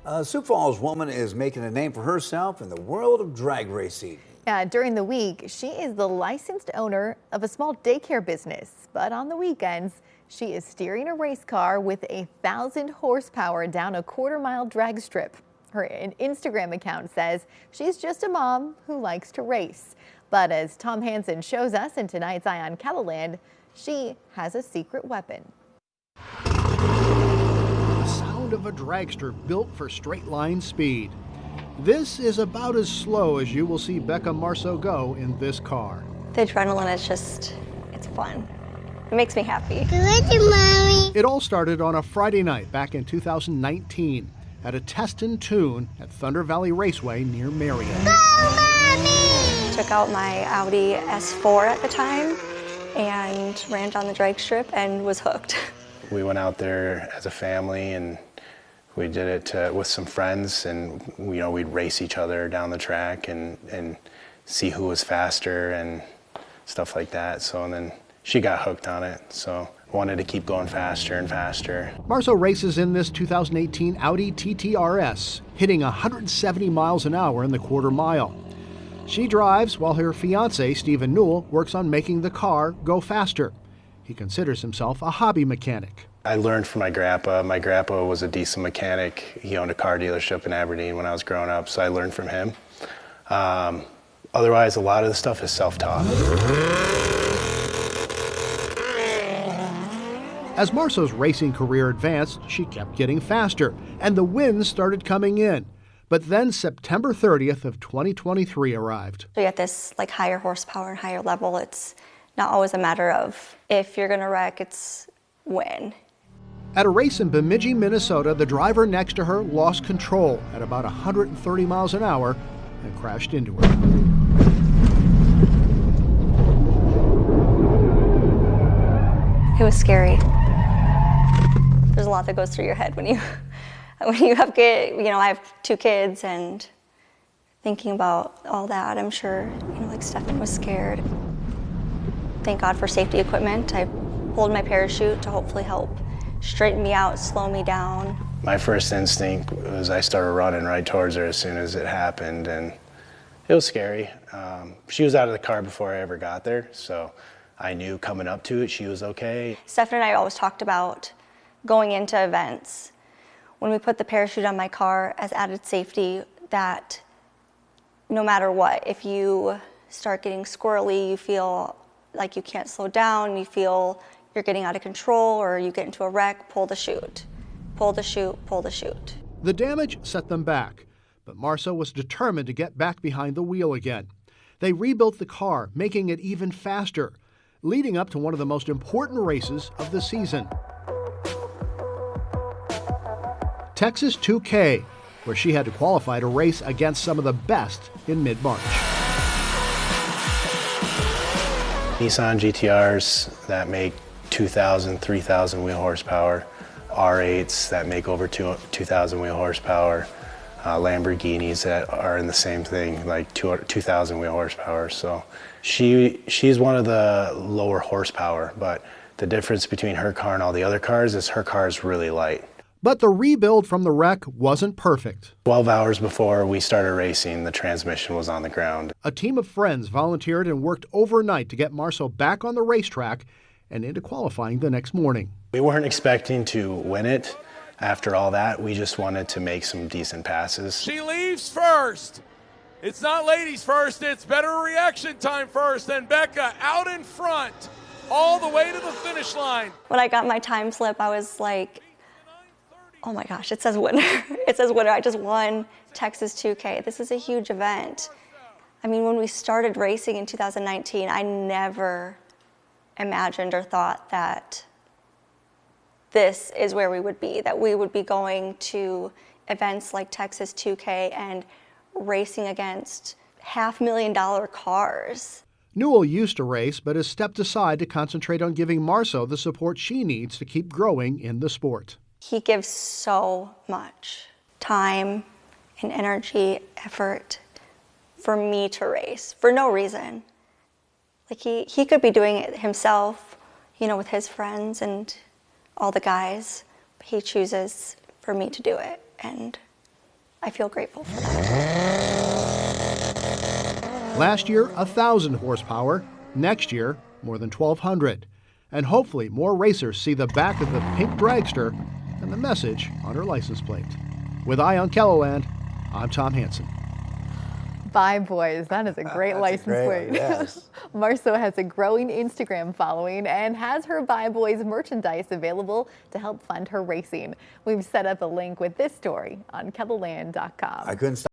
A Sioux Falls woman is making a name for herself in the world of drag racing. Yeah, during the week, she is the licensed owner of a small daycare business. But on the weekends, she is steering a race car with 1,000 horsepower down a quarter-mile drag strip. Her Instagram account says she's just a mom who likes to race. But as Tom Hansen shows us in tonight's Eye on Kettleland, she has a secret weapon. The sound of a dragster built for straight line speed. This is about as slow as you will see Becca Marceau go in this car. The adrenaline is just, it's fun. It makes me happy. It all started on a Friday night back in 2019 at a test and tune at Thunder Valley Raceway near Marion. Took out my Audi S4 at the time and ran down the drag strip and was hooked. We went out there as a family and we did it with some friends, and we'd race each other down the track and see who was faster and stuff like that. So and then she got hooked on it, so wanted to keep going faster and faster. Marceau races in this 2018 Audi TT RS, hitting 170 miles an hour in the quarter mile. She drives while her fiancé, Stephen Newell, works on making the car go faster. He considers himself a hobby mechanic. I learned from my grandpa. My grandpa was a diesel mechanic. He owned a car dealership in Aberdeen when I was growing up, so I learned from him. Otherwise, a lot of the stuff is self-taught. As Marceau's racing career advanced, she kept getting faster, and the wins started coming in. But then September 30th of 2023 arrived. So at this higher horsepower and higher level, it's not always a matter of if you're gonna wreck, it's when. At a race in Bemidji, Minnesota, the driver next to her lost control at about 130 miles an hour and crashed into her. It was scary. There's a lot that goes through your head when you have kids. I have 2 kids, and thinking about all that, I'm sure, Stefan was scared. Thank God for safety equipment. I pulled my parachute to hopefully help straighten me out, slow me down. My first instinct was I started running right towards her as soon as it happened, and it was scary. She was out of the car before I ever got there, so I knew coming up to it she was okay. Stefan and I always talked about going into events, when we put the parachute on my car as added safety, that no matter what, if you start getting squirrely, you feel like you can't slow down, you feel you're getting out of control, or you get into a wreck, pull the chute. Pull the chute, pull the chute. The damage set them back, but Marceau was determined to get back behind the wheel again. They rebuilt the car, making it even faster, leading up to one of the most important races of the season. Texas 2K, where she had to qualify to race against some of the best in mid-March. Nissan GTRs that make 2,000, 3,000 wheel horsepower, R8s that make over 2,000 wheel horsepower, Lamborghinis that are in the same thing, like 2,000 wheel horsepower. So she's one of the lower horsepower, but the difference between her car and all the other cars is her car is really light. But the rebuild from the wreck wasn't perfect. 12 hours before we started racing, the transmission was on the ground. A team of friends volunteered and worked overnight to get Marceau back on the racetrack and into qualifying the next morning. We weren't expecting to win it. After all that, we just wanted to make some decent passes. She leaves first. It's not ladies first, it's better reaction time first, and Becca out in front all the way to the finish line. When I got my time slip, I was like, oh my gosh, it says winner. It says winner. I just won Texas 2K. This is a huge event. I mean, when we started racing in 2019, I never imagined or thought that this is where we would be, that we would be going to events like Texas 2K and racing against $500,000 cars. Newell used to race, but has stepped aside to concentrate on giving Marceau the support she needs to keep growing in the sport. He gives so much time and energy, effort for me to race for no reason. Like he could be doing it himself, with his friends and all the guys, but he chooses for me to do it, and I feel grateful for that. Last year, 1,000 horsepower. Next year, more than 1,200. And hopefully more racers see the back of the pink dragster and the message on her license plate. With Eye on Kelloland, I'm Tom Hansen. Bye, boys. That is a great license plate. Yes. Marceau has a growing Instagram following and has her Bye Boys merchandise available to help fund her racing. We've set up a link with this story on KELLOLAND.com. I couldn't stop.